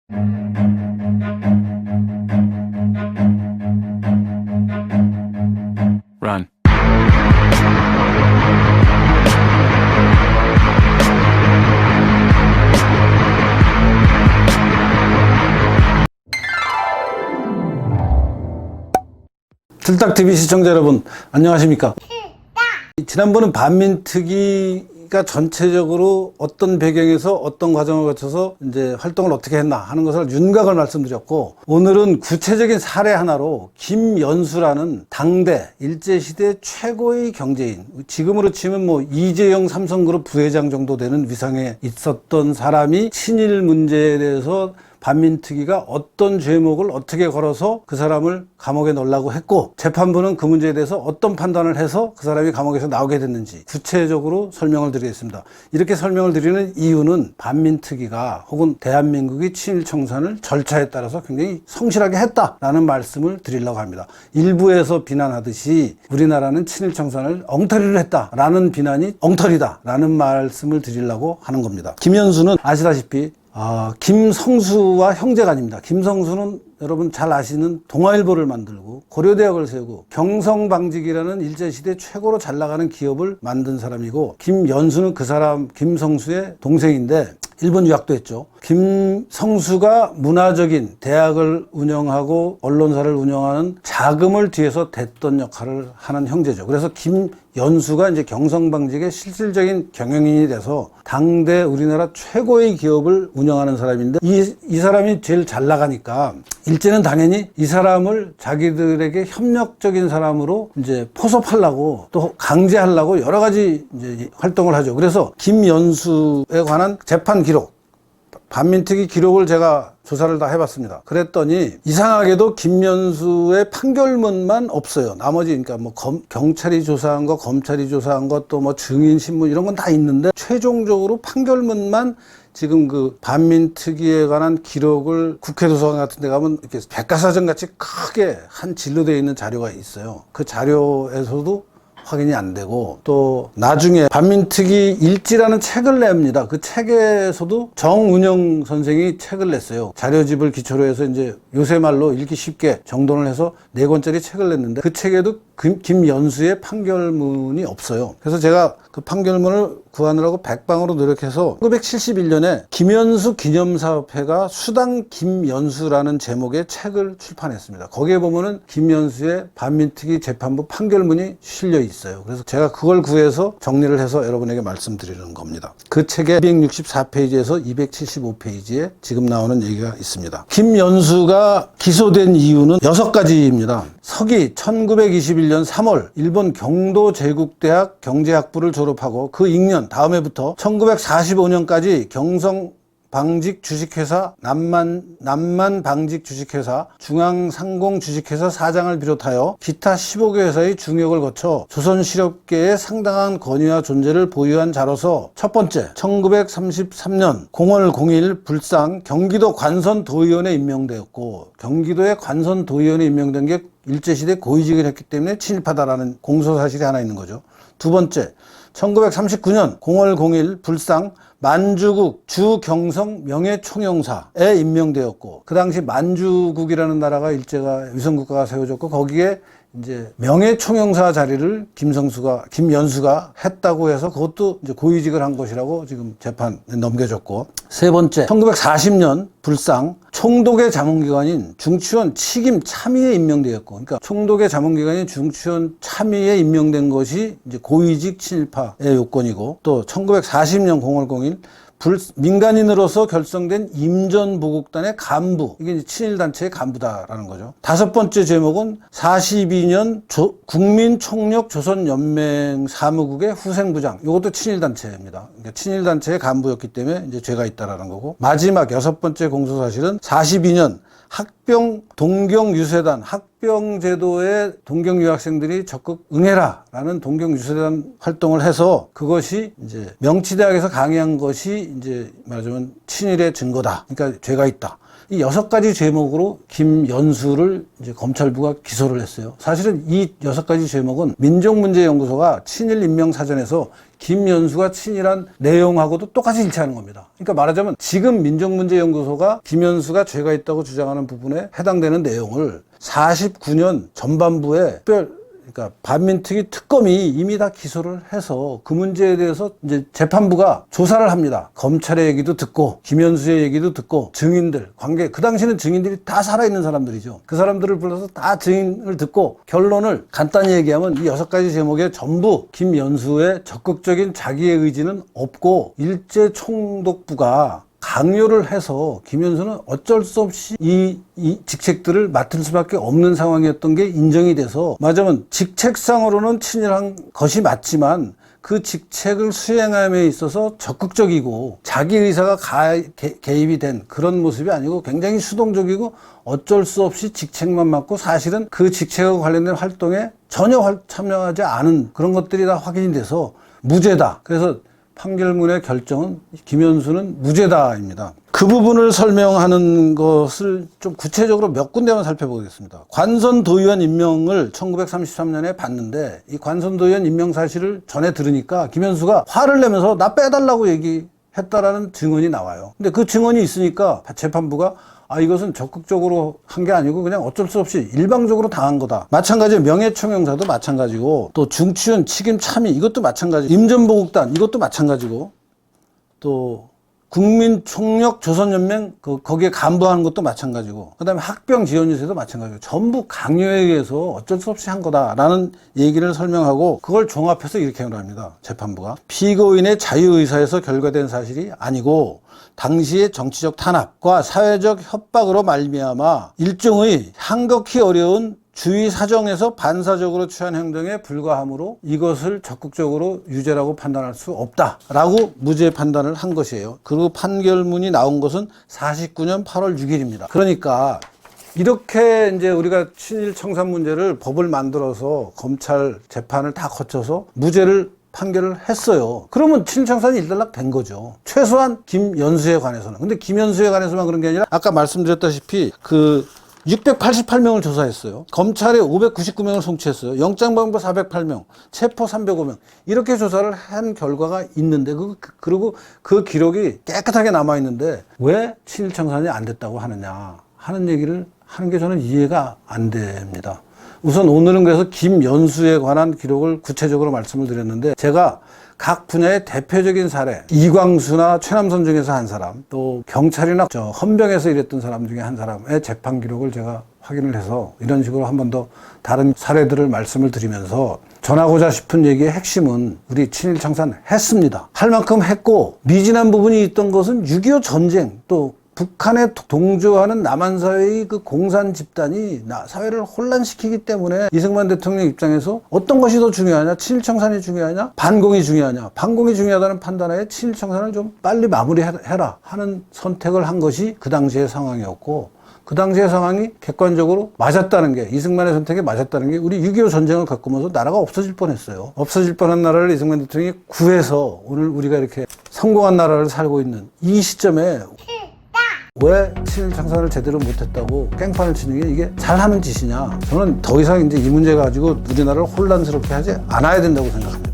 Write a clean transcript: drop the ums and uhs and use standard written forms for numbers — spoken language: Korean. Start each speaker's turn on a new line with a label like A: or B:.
A: Run.
B: 틀딱TV 시청자 여러분, 안녕하십니까? 지난번은 반민특위가 전체적으로 어떤 배경에서 어떤 과정을 거쳐서 이제 활동을 어떻게 했나 하는 것을 윤곽을 말씀드렸고, 오늘은 구체적인 사례 하나로 김연수라는 당대 일제시대 최고의 경제인, 지금으로 치면 뭐 이재용 삼성그룹 부회장 정도 되는 위상에 있었던 사람이 친일 문제에 대해서 반민특위가 어떤 죄목을 어떻게 걸어서 그 사람을 감옥에 넣으려고 했고, 재판부는 그 문제에 대해서 어떤 판단을 해서 그 사람이 감옥에서 나오게 됐는지 구체적으로 설명을 드리겠습니다. 이렇게 설명을 드리는 이유는 반민특위가 혹은 대한민국이 친일청산을 절차에 따라서 굉장히 성실하게 했다라는 말씀을 드리려고 합니다. 일부에서 비난하듯이 우리나라는 친일청산을 엉터리로 했다라는 비난이 엉터리다라는 말씀을 드리려고 하는 겁니다. 김연수는 아시다시피 김성수와 형제가 아닙니다. 김성수는 여러분 잘 아시는 동아일보를 만들고 고려대학을 세우고 경성방직이라는 일제시대 최고로 잘 나가는 기업을 만든 사람이고, 김연수는 그 사람 김성수의 동생인데 일본 유학도 했죠. 김성수가 문화적인 대학을 운영하고 언론사를 운영하는 자금을 뒤에서 댔던 역할을 하는 형제죠. 그래서 김연수가 이제 경성방직의 실질적인 경영인이 돼서 당대 우리나라 최고의 기업을 운영하는 사람인데, 이 사람이 제일 잘 나가니까 일제는 당연히 이 사람을 자기들에게 협력적인 사람으로 이제 포섭하려고 또 강제하려고 여러 가지 이제 활동을 하죠. 그래서 김연수에 관한 재판 기록, 반민특위 기록을 제가 조사를 다 해봤습니다. 그랬더니 이상하게도 김연수의 판결문만 없어요. 나머지 그러니까 뭐 경찰이 조사한 거, 검찰이 조사한 것, 또 뭐 증인 신문 이런 건 다 있는데, 최종적으로 판결문만 지금 그 반민특위에 관한 기록을 국회 도서관 같은 데 가면 이렇게 백과사전 같이 크게 한 질로 되어 있는 자료가 있어요. 그 자료에서도 확인이 안 되고, 또 나중에 반민특위 일지라는 책을 냅니다. 그 책에서도 정운영 선생이 책을 냈어요. 자료집을 기초로 해서 이제 요새 말로 읽기 쉽게 정돈을 해서 4권짜리 책을 냈는데, 그 책에도 김연수의 판결문이 없어요. 그래서 제가 그 판결문을 구하느라고 백방으로 노력해서 1971년에 김연수 기념사업회가 수당 김연수라는 제목의 책을 출판했습니다. 거기에 보면은 김연수의 반민특위 재판부 판결문이 실려 있어요. 그래서 제가 그걸 구해서 정리를 해서 여러분에게 말씀드리는 겁니다. 그 책의 264페이지에서 275페이지에 지금 나오는 얘기가 있습니다. 김연수가 기소된 이유는 6가지입니다. 서기 1921년 3월 일본 경도 제국대학 경제학부를 졸업하고 그 익년 다음 해부터 1945년까지 경성 방직 주식회사, 남만 방직 주식회사, 중앙상공 주식회사 사장을 비롯하여 기타 15개 회사의 중역을 거쳐 조선실업계에 상당한 권위와 존재를 보유한 자로서, 첫 번째, 1933년 0월 0일 불상 경기도 관선도의원에 임명되었고, 경기도의 관선도의원에 임명된 게 일제시대 고위직을 했기 때문에 친일파다라는 공소사실이 하나 있는 거죠. 두 번째, 1939년 0월 0일 불상 만주국 주경성 명예총영사에 임명되었고, 그 당시 만주국이라는 나라가 일제가 위성국가가 세워졌고, 거기에 이제 명예총영사 자리를 김연수가 했다고 해서 그것도 이제 고위직을 한 것이라고 지금 재판에 넘겨졌고, 세 번째, 1940년 불상 총독의 자문기관인 중추원 치김 참의에 임명되었고, 그러니까 총독의 자문기관인 중추원 참의에 임명된 것이 이제 고위직 친일파의 요건이고, 또 1940년 0월 0일 민간인으로서 결성된 임전보국단의 간부, 이게 친일단체의 간부다라는 거죠. 다섯 번째 제목은 42년 국민총력 조선연맹 사무국의 후생부장, 이것도 친일단체입니다. 그러니까 친일단체의 간부였기 때문에 이제 죄가 있다라는 거고, 마지막 6번째 공소사실은 42년 학병 동경유세단, 학병제도에 동경유학생들이 적극 응해라라는 동경유세단 활동을 해서 그것이 이제 명치대학에서 강의한 것이 이제 말하자면 친일의 증거다. 그러니까 죄가 있다. 이 6가지 제목으로 김연수를 이제 검찰부가 기소를 했어요. 사실은 이 6가지 제목은 민족문제연구소가 친일인명사전에서 김연수가 친일한 내용하고도 똑같이 일치하는 겁니다. 그러니까 말하자면 지금 민족문제연구소가 김연수가 죄가 있다고 주장하는 부분에 해당되는 내용을 49년 전반부에 그러니까 반민특위 특검이 이미 다 기소를 해서 그 문제에 대해서 이제 재판부가 조사를 합니다. 검찰의 얘기도 듣고 김연수의 얘기도 듣고 증인들 관계, 그 당시는 증인들이 다 살아있는 사람들이죠. 그 사람들을 불러서 다 증인을 듣고 결론을 간단히 얘기하면 이 6가지 제목에 전부 김연수의 적극적인 자기의 의지는 없고 일제 총독부가 강요를 해서 김연수는 어쩔 수 없이 이 직책들을 맡을 수밖에 없는 상황이었던 게 인정이 돼서, 맞으면 직책상으로는 친일한 것이 맞지만 그 직책을 수행함에 있어서 적극적이고 자기 의사가 개입이 된 그런 모습이 아니고 굉장히 수동적이고 어쩔 수 없이 직책만 맡고 사실은 그 직책과 관련된 활동에 전혀 참여하지 않은 그런 것들이 다 확인이 돼서 무죄다. 그래서 판결문의 결정은 김연수는 무죄다입니다. 그 부분을 설명하는 것을 좀 구체적으로 몇 군데만 살펴보겠습니다. 관선도의원 임명을 1933년에 받는데 이 관선도의원 임명 사실을 전해 들으니까 김연수가 화를 내면서 나 빼달라고 얘기했다라는 증언이 나와요. 근데 그 증언이 있으니까 재판부가 이것은 적극적으로 한 게 아니고 그냥 어쩔 수 없이 일방적으로 당한 거다. 마찬가지로 명예총영사도 마찬가지고, 또 중추연 책임 참의 이것도 마찬가지고, 임전보국단 이것도 마찬가지고, 또 국민총력 조선연맹 거기에 간부하는 것도 마찬가지고, 그 다음에 학병 지원 유세도 마찬가지고, 전부 강요에 의해서 어쩔 수 없이 한 거다라는 얘기를 설명하고, 그걸 종합해서 이렇게 합니다. 재판부가 피고인의 자유의사에서 결과된 사실이 아니고 당시의 정치적 탄압과 사회적 협박으로 말미암아 일종의 한극히 어려운 주의 사정에서 반사적으로 취한 행동에 불과하므로 이것을 적극적으로 유죄라고 판단할 수 없다라고 무죄 판단을 한 것이에요. 그리고 판결문이 나온 것은 49년 8월 6일입니다. 그러니까 이렇게 이제 우리가 친일 청산 문제를 법을 만들어서 검찰 재판을 다 거쳐서 무죄를 판결을 했어요. 그러면 친일청산이 일단락 된 거죠. 최소한 김연수에 관해서는. 근데 김연수에 관해서만 그런 게 아니라 아까 말씀드렸다시피 688명을 조사했어요. 검찰에 599명을 송치했어요. 영장방부 408명, 체포 305명. 이렇게 조사를 한 결과가 있는데, 그리고 그 기록이 깨끗하게 남아있는데 왜 친일청산이 안 됐다고 하느냐 하는 얘기를 하는 게 저는 이해가 안 됩니다. 우선 오늘은 그래서 김연수에 관한 기록을 구체적으로 말씀을 드렸는데, 제가 각 분야의 대표적인 사례, 이광수나 최남선 중에서 한 사람, 또 경찰이나 헌병에서 일했던 사람 중에 한 사람의 재판 기록을 제가 확인을 해서 이런 식으로 한 번 더 다른 사례들을 말씀을 드리면서 전하고자 싶은 얘기의 핵심은 우리 친일 청산 했습니다. 할 만큼 했고, 미진한 부분이 있던 것은 6.25 전쟁, 또 북한에 동조하는 남한 사회의 그 공산 집단이 사회를 혼란시키기 때문에 이승만 대통령 입장에서 어떤 것이 더 중요하냐, 친일청산이 중요하냐, 반공이 중요하냐, 반공이 중요하다는 판단하에 친일청산을 좀 빨리 마무리해라 하는 선택을 한 것이 그 당시의 상황이었고, 그 당시의 상황이 객관적으로 맞았다는 게, 이승만의 선택에 맞았다는 게, 우리 6.25 전쟁을 겪으면서 나라가 없어질 뻔했어요. 없어질 뻔한 나라를 이승만 대통령이 구해서 오늘 우리가 이렇게 성공한 나라를 살고 있는 이 시점에 왜 친일 청산을 제대로 못했다고 깽판을 치는 게 이게 잘하는 짓이냐. 저는 더 이상 이제 이 문제 가지고 우리나라를 혼란스럽게 하지 않아야 된다고 생각합니다.